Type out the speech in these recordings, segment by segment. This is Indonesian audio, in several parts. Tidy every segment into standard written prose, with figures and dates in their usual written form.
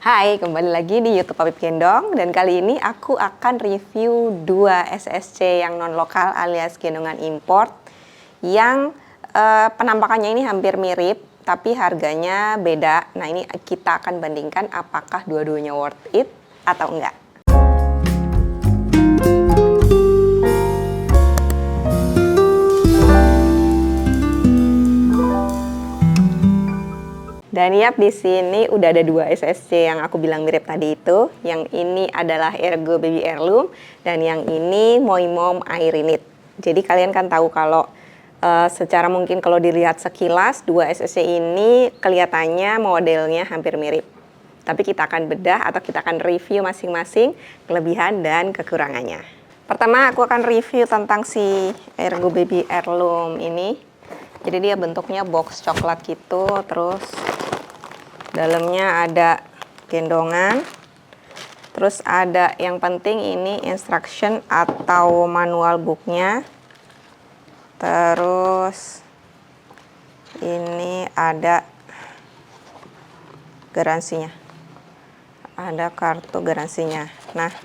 Hai, kembali lagi di YouTube Papip Gendong, dan kali ini aku akan review 2 SSC yang non-lokal alias gendongan import yang penampakannya ini hampir mirip tapi harganya beda. Nah, ini kita akan bandingkan apakah dua-duanya worth it atau enggak. Dan yap, di sini udah ada 2 SSC yang aku bilang mirip tadi itu. Yang ini adalah Ergo Baby Heirloom dan yang ini Moimom Airinit. Jadi kalian kan tahu kalau secara mungkin kalau dilihat sekilas 2 SSC ini kelihatannya modelnya hampir mirip. Tapi kita akan bedah atau kita akan review masing-masing kelebihan dan kekurangannya. Pertama aku akan review tentang si Ergo Baby Heirloom ini. Jadi dia bentuknya box coklat gitu, terus dalamnya ada gendongan, terus ada yang penting ini instruction atau manual booknya, terus ini ada garansinya, ada kartu garansinya. Nah,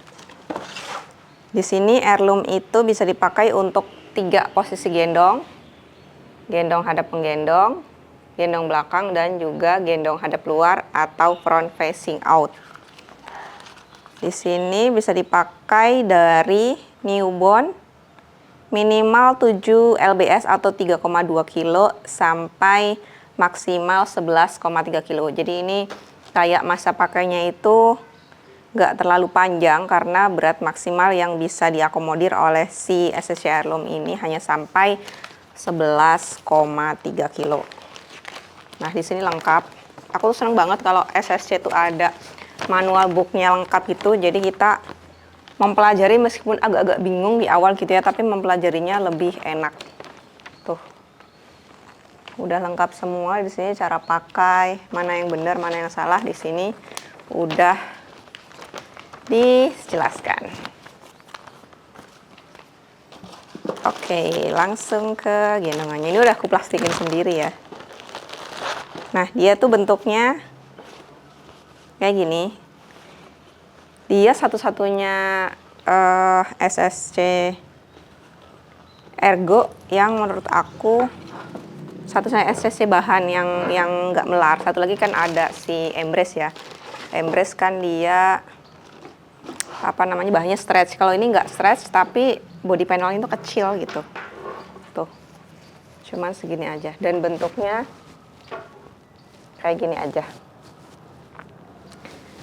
di sini heirloom itu bisa dipakai untuk 3 posisi gendong, gendong hadap penggendong, gendong belakang, dan juga gendong hadap luar atau front facing out. Di sini bisa dipakai dari newborn minimal 7 lbs atau 3,2 kilo sampai maksimal 11,3 kilo. Jadi ini kayak masa pakainya itu nggak terlalu panjang karena berat maksimal yang bisa diakomodir oleh si SSC Heirloom ini hanya sampai 11,3 kilo. Nah, di sini lengkap. Aku seneng banget kalau SSC itu ada manual booknya lengkap gitu. Jadi kita mempelajari meskipun agak-agak bingung di awal gitu ya, tapi mempelajarinya lebih enak. Tuh, udah lengkap semua di sini, cara pakai, mana yang benar, mana yang salah, di sini udah dijelaskan. Oke, langsung ke gendongannya. Ini udah aku plastikin sendiri ya. Nah, dia tuh bentuknya kayak gini. Dia satu-satunya SSC Ergo yang menurut aku satu-satunya SSC bahan yang nggak melar. Satu lagi kan ada si Embrace ya. Embrace kan dia apa namanya, bahannya stretch. Kalau ini nggak stretch tapi body panelnya itu kecil gitu. Tuh, cuman segini aja. Dan bentuknya kayak gini aja.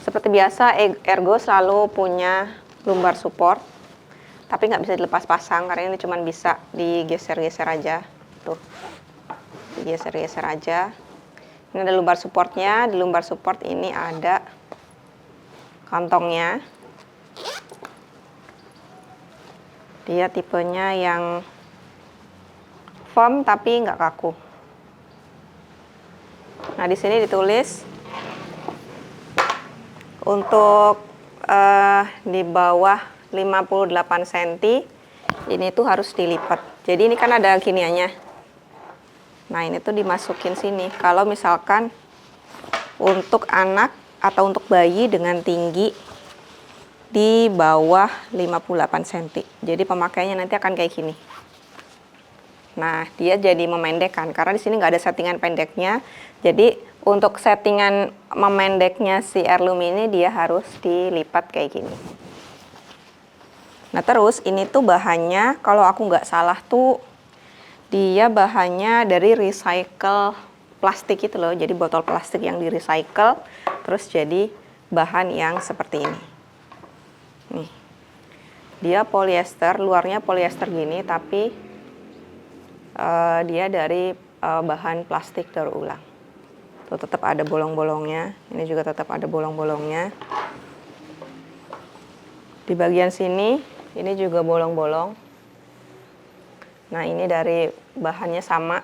Seperti biasa, Ergo selalu punya lumbar support, tapi nggak bisa dilepas pasang karena ini cuma bisa digeser-geser aja. Tuh, digeser-geser aja. Ini ada lumbar supportnya. Di lumbar support ini ada kantongnya. Dia tipenya yang firm tapi nggak kaku. Nah, di sini ditulis untuk di bawah 58 cm ini tuh harus dilipat. Jadi ini kan ada giniannya. Nah, ini tuh dimasukin sini. Kalau misalkan untuk anak atau untuk bayi dengan tinggi di bawah 58 cm. Jadi pemakaiannya nanti akan kayak gini. Nah, dia jadi memendekkan karena di sini nggak ada settingan pendeknya. Jadi untuk settingan memendeknya si heirloom ini dia harus dilipat kayak gini. Nah, terus ini tuh bahannya kalau aku nggak salah tuh dia bahannya dari recycle plastik itu loh. Jadi botol plastik yang di recycle terus jadi bahan yang seperti ini. Nih, dia polyester, luarnya polyester gini tapi dia dari bahan plastik daur ulang. Tuh, tetap ada bolong-bolongnya. Ini juga tetap ada bolong-bolongnya. Di bagian sini, ini juga bolong-bolong. Nah, ini dari bahannya sama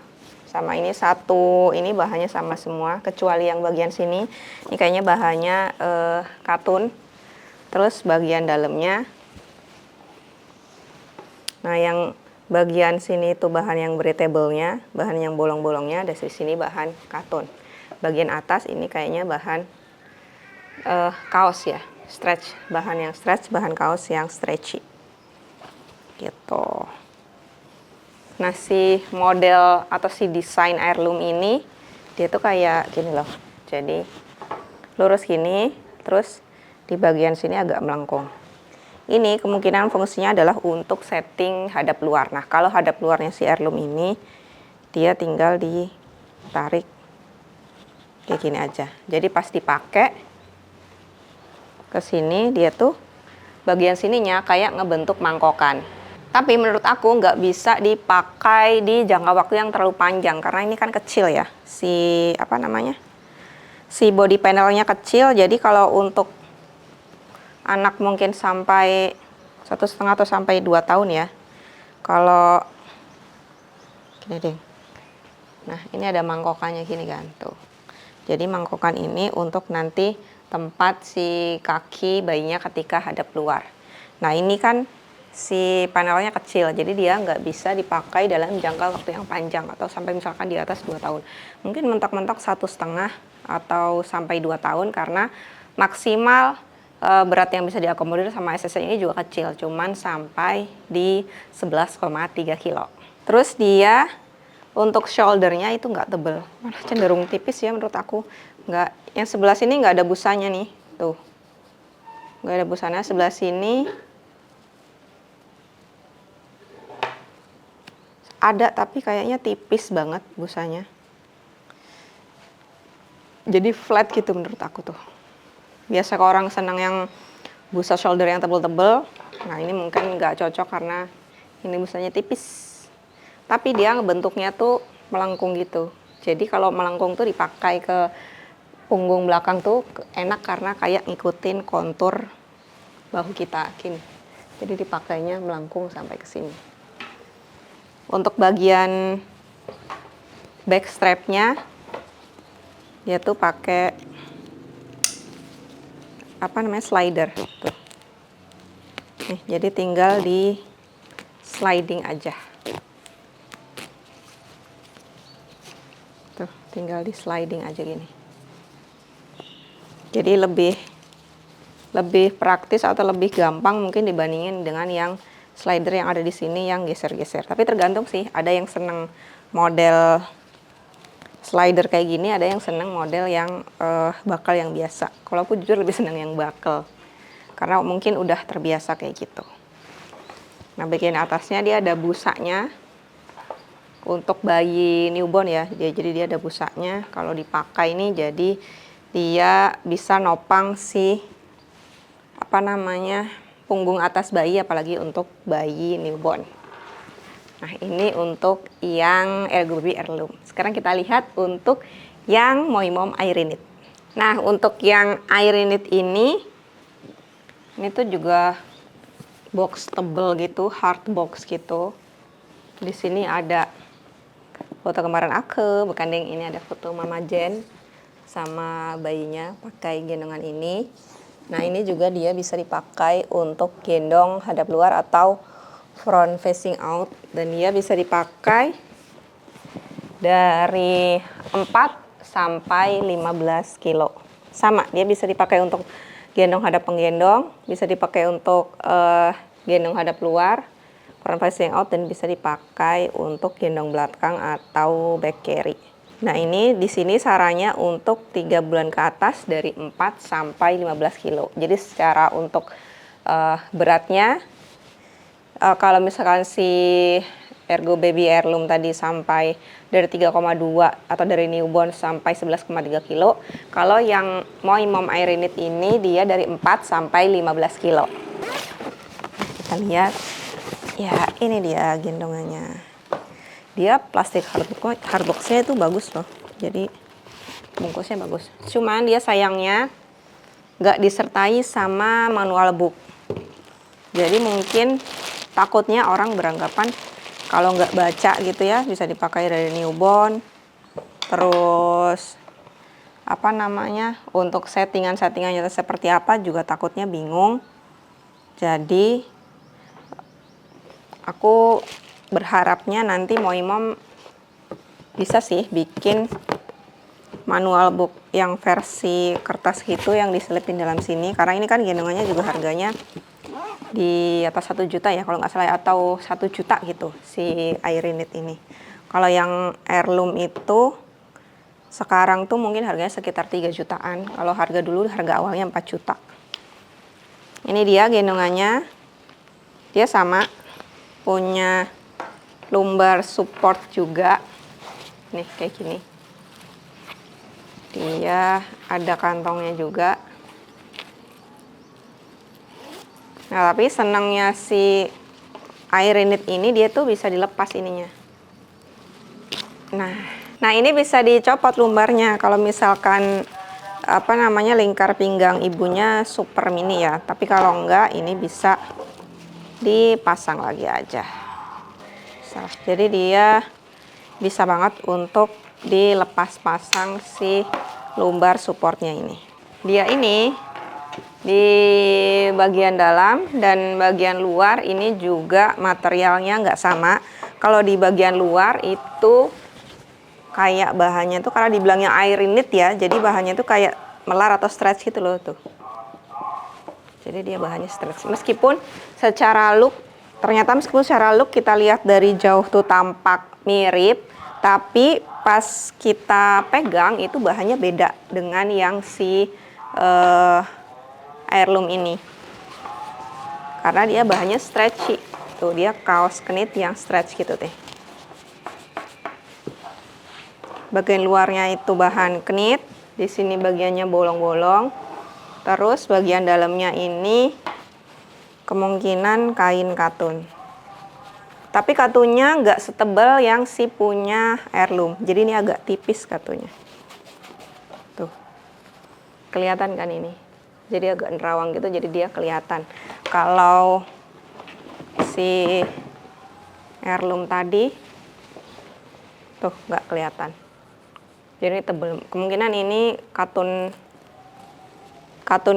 ini satu. Ini bahannya sama semua, kecuali yang bagian sini. Ini kayaknya bahannya katun. Terus bagian dalamnya. Nah, yang bagian sini itu bahan yang breathable-nya, bahan yang bolong-bolongnya, dari sini bahan katun. Bagian atas ini kayaknya bahan kaos ya, stretch, bahan yang stretch, bahan kaos yang stretchy gitu. Nah, si model atau si desain heirloom ini dia tuh kayak gini loh, jadi lurus gini, terus di bagian sini agak melengkung. Ini kemungkinan fungsinya adalah untuk setting hadap luar. Nah, kalau hadap luarnya si heirloom ini, dia tinggal ditarik kayak gini aja. Jadi pas dipakai ke sini, dia tuh bagian sininya kayak ngebentuk mangkokan. Tapi menurut aku nggak bisa dipakai di jangka waktu yang terlalu panjang, karena ini kan kecil ya, si apa namanya, si body panelnya kecil. Jadi kalau untuk anak mungkin sampai 1,5 atau sampai 2 tahun ya, kalau gini deh, nah ini ada mangkokannya gini kan tuh. Jadi mangkokan ini untuk nanti tempat si kaki bayinya ketika hadap luar. Nah ini kan si panelnya kecil, jadi dia nggak bisa dipakai dalam jangka waktu yang panjang atau sampai misalkan di atas 2 tahun. Mungkin mentok-mentok 1,5 atau sampai 2 tahun, karena maksimal berat yang bisa diakomodir sama SSC ini juga kecil, cuman sampai di 11,3 kilo. Terus dia untuk shouldernya itu nggak tebel, malah cenderung tipis ya menurut aku. Nggak, yang sebelah sini nggak ada busanya nih, tuh. Nggak ada busanya, sebelah sini ada tapi kayaknya tipis banget busanya. Jadi flat gitu menurut aku tuh. Biasa kalau orang senang yang busa shoulder yang tebel-tebel, nah ini mungkin nggak cocok karena ini busanya tipis. Tapi dia bentuknya tuh melengkung gitu. Jadi kalau melengkung tuh dipakai ke punggung belakang tuh enak karena kayak ngikutin kontur bahu kita gini. Jadi dipakainya melengkung sampai ke sini. Untuk bagian back strapnya dia tuh pakai apa namanya, slider tuh. Nih, jadi tinggal di sliding aja. Tuh, tinggal di sliding aja gini. Jadi lebih praktis atau lebih gampang mungkin dibandingin dengan yang slider yang ada di sini yang geser-geser. Tapi tergantung sih, ada yang seneng model slider kayak gini, ada yang seneng model yang bakal yang biasa. Kalau aku jujur lebih seneng yang bakal, karena mungkin udah terbiasa kayak gitu. Nah, bagian atasnya dia ada busanya untuk bayi newborn ya. Jadi dia ada busanya. Kalau dipakai ini jadi dia bisa nopang si apa namanya, punggung atas bayi, apalagi untuk bayi newborn. Nah, ini untuk yang Ergo Baby Heirloom. Sekarang kita lihat untuk yang Moimom Airinit. Nah, untuk yang Airinit ini tuh juga box tebel gitu, hard box gitu. Di sini ada foto kemarin aku, bukan deng, ini ada foto Mama Jen sama bayinya pakai gendongan ini. Nah, ini juga dia bisa dipakai untuk gendong hadap luar atau front facing out, dan dia bisa dipakai dari 4 sampai 15 kilo. Sama, dia bisa dipakai untuk gendong hadap penggendong, bisa dipakai untuk gendong hadap luar, front facing out, dan bisa dipakai untuk gendong belakang atau back carry. Nah, ini di sini sarannya untuk 3 bulan ke atas dari 4 sampai 15 kilo. Jadi secara untuk beratnya, kalau misalkan si Ergo Baby Heirloom tadi sampai dari 3,2 atau dari newborn sampai 11,3 kilo. Kalau yang Moimom Airinit ini dia dari 4 sampai 15 kilo. Kita lihat. Ya, ini dia gendongannya. Dia plastik hardboxnya itu bagus loh. Jadi bungkusnya bagus. Cuman dia sayangnya nggak disertai sama manual book. Jadi mungkin takutnya orang beranggapan kalau nggak baca gitu ya, bisa dipakai dari newborn. Terus apa namanya, untuk settingannya seperti apa juga takutnya bingung. Jadi aku berharapnya nanti Moimom bisa sih bikin manual book yang versi kertas gitu yang diselipin dalam sini, karena ini kan gendongannya juga harganya di atas 1 juta ya kalau nggak salah, atau 1 juta gitu si Airinit ini. Kalau yang heirloom itu sekarang tuh mungkin harganya sekitar 3 jutaan. Kalau harga dulu, harga awalnya 4 juta. Ini dia gendongannya. Dia sama, punya lumbar support juga. Nih kayak gini. Dia ada kantongnya juga. Nah, tapi senangnya si Airinit ini dia tuh bisa dilepas ininya. Nah ini bisa dicopot lumbarnya kalau misalkan apa namanya lingkar pinggang ibunya super mini ya. Tapi kalau enggak ini bisa dipasang lagi aja. Jadi dia bisa banget untuk dilepas pasang si lumbar supportnya ini. Dia ini di bagian dalam dan bagian luar ini juga materialnya nggak sama. Kalau di bagian luar itu kayak bahannya tuh karena dibilangnya Airinit ya, jadi bahannya tuh kayak melar atau stretch gitu loh tuh. Jadi dia bahannya stretch. Meskipun secara look kita lihat dari jauh tuh tampak mirip, tapi pas kita pegang itu bahannya beda dengan yang si heirloom ini. Karena dia bahannya stretchy. Tuh dia kaos knit yang stretch gitu teh. Bagian luarnya itu bahan knit, di sini bagiannya bolong-bolong. Terus bagian dalamnya ini kemungkinan kain katun. Tapi katunnya nggak setebal yang si punya heirloom. Jadi ini agak tipis katunnya. Tuh. Kelihatan kan ini? Jadi agak nerawang gitu, jadi dia kelihatan. Kalau si heirloom tadi tuh nggak kelihatan. Jadi tebel. Kemungkinan ini katun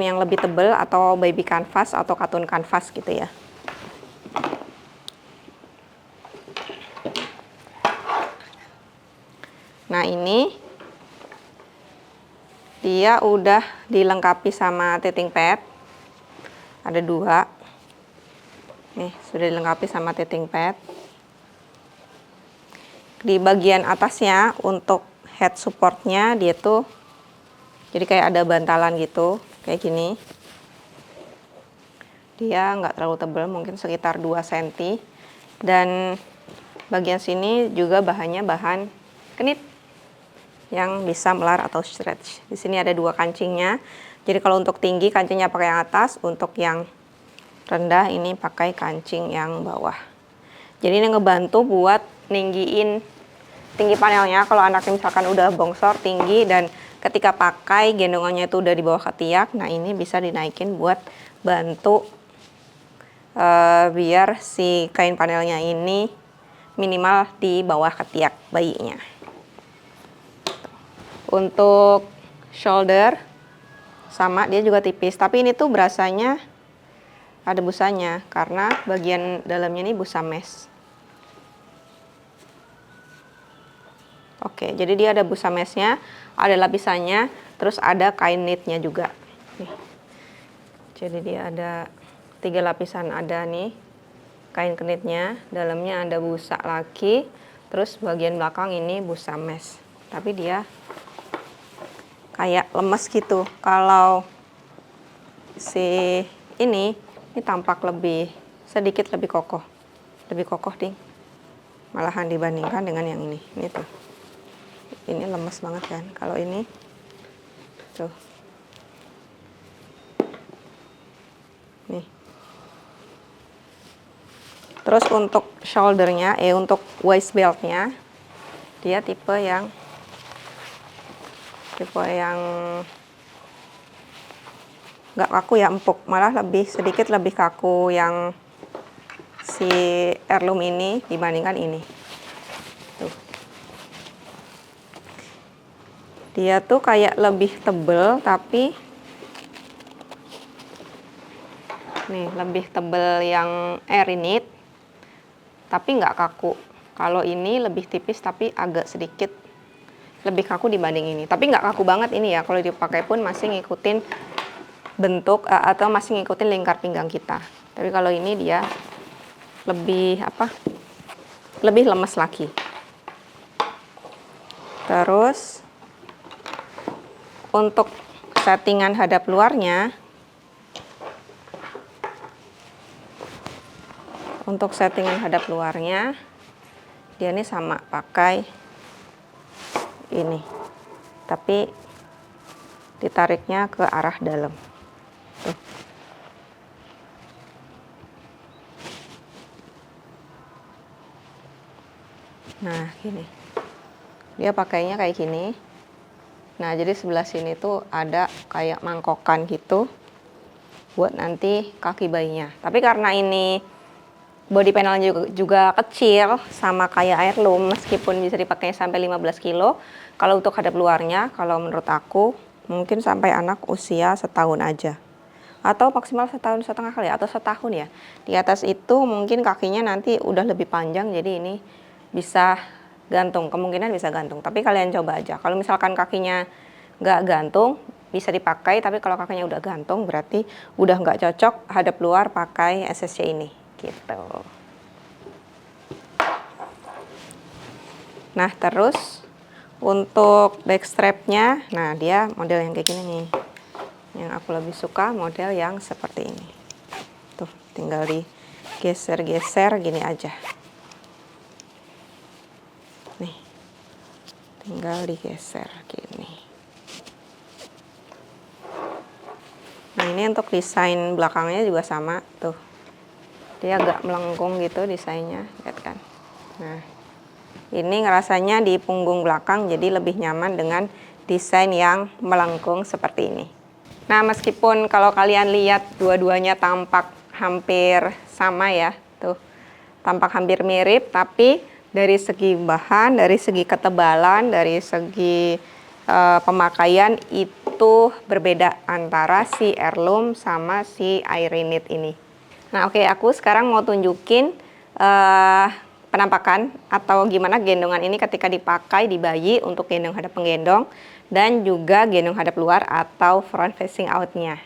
yang lebih tebel atau baby canvas atau katun kanvas gitu ya. Nah ini dia udah dilengkapi sama teething pad. Ada 2. Nih sudah dilengkapi sama teething pad. Di bagian atasnya untuk head supportnya dia tuh jadi kayak ada bantalan gitu kayak gini. Dia nggak terlalu tebal, mungkin sekitar 2 cm. Dan bagian sini juga bahannya bahan knit yang bisa melar atau stretch. Di sini ada 2 kancingnya. Jadi kalau untuk tinggi kancingnya pakai yang atas, untuk yang rendah ini pakai kancing yang bawah. Jadi ini ngebantu buat ninggiin tinggi panelnya kalau anaknya misalkan udah bongsor tinggi dan ketika pakai gendongannya itu udah di bawah ketiak. Nah ini bisa dinaikin buat bantu biar si kain panelnya ini minimal di bawah ketiak bayinya. Untuk shoulder sama, dia juga tipis, tapi ini tuh berasanya ada busanya karena bagian dalamnya ini busa mesh. Oke, jadi dia ada busa meshnya, ada lapisannya, terus ada kain knitnya juga. Nih. Jadi dia ada 3 lapisan, ada nih kain knitnya, dalamnya ada busa lagi, terus bagian belakang ini busa mesh. Tapi dia kayak lemes gitu. Kalau si ini tampak sedikit lebih kokoh ding, malahan dibandingkan dengan yang ini tuh. Ini lemes banget kan. Kalau ini tuh nih. Terus untuk shouldernya, untuk waist beltnya dia tipe yang nggak kaku ya, empuk, malah sedikit lebih kaku yang si heirloom ini dibandingkan ini. Tuh. Dia tuh kayak lebih tebel, tapi nih lebih tebel yang Airinit, tapi nggak kaku. Kalau ini lebih tipis tapi agak sedikit lebih kaku dibanding ini. Tapi nggak kaku banget ini ya, kalau dipakai pun masih ngikutin bentuk atau masih ngikutin lingkar pinggang kita. Tapi kalau ini dia lebih lebih lemes lagi. Terus untuk settingan hadap luarnya, dia ini sama pakai ini, tapi ditariknya ke arah dalam. Tuh. Nah, gini. Dia pakainya kayak gini. Nah, jadi sebelah sini tuh ada kayak mangkokan gitu buat nanti kaki bayinya. Tapi karena ini body panelnya juga kecil sama kayak Heirloom, meskipun bisa dipakai sampai 15 kilo, kalau untuk hadap luarnya, kalau menurut aku mungkin sampai anak usia setahun aja, atau maksimal 1,5 tahun kali, atau setahun ya. Di atas itu mungkin kakinya nanti udah lebih panjang, jadi ini bisa gantung, kemungkinan bisa gantung. Tapi kalian coba aja, kalau misalkan kakinya nggak gantung bisa dipakai, tapi kalau kakinya udah gantung berarti udah nggak cocok hadap luar pakai SSC ini gitu. Nah, terus untuk backstrapnya, nah dia model yang kayak gini nih. Yang aku lebih suka model yang seperti ini. Tuh, tinggal digeser-geser gini aja. Nih, tinggal digeser gini. Nah, ini untuk desain belakangnya juga sama tuh. Dia agak melengkung gitu desainnya, lihat kan. Nah, ini ngerasanya di punggung belakang jadi lebih nyaman dengan desain yang melengkung seperti ini. Nah, meskipun kalau kalian lihat dua-duanya tampak hampir sama ya, tuh tampak hampir mirip, tapi dari segi bahan, dari segi ketebalan, dari segi pemakaian itu berbeda antara si Heirloom sama si Airinit ini. Nah, oke, aku sekarang mau tunjukin penampakan atau gimana gendongan ini ketika dipakai di bayi untuk gendong hadap penggendong dan juga gendong hadap luar atau front facing out-nya.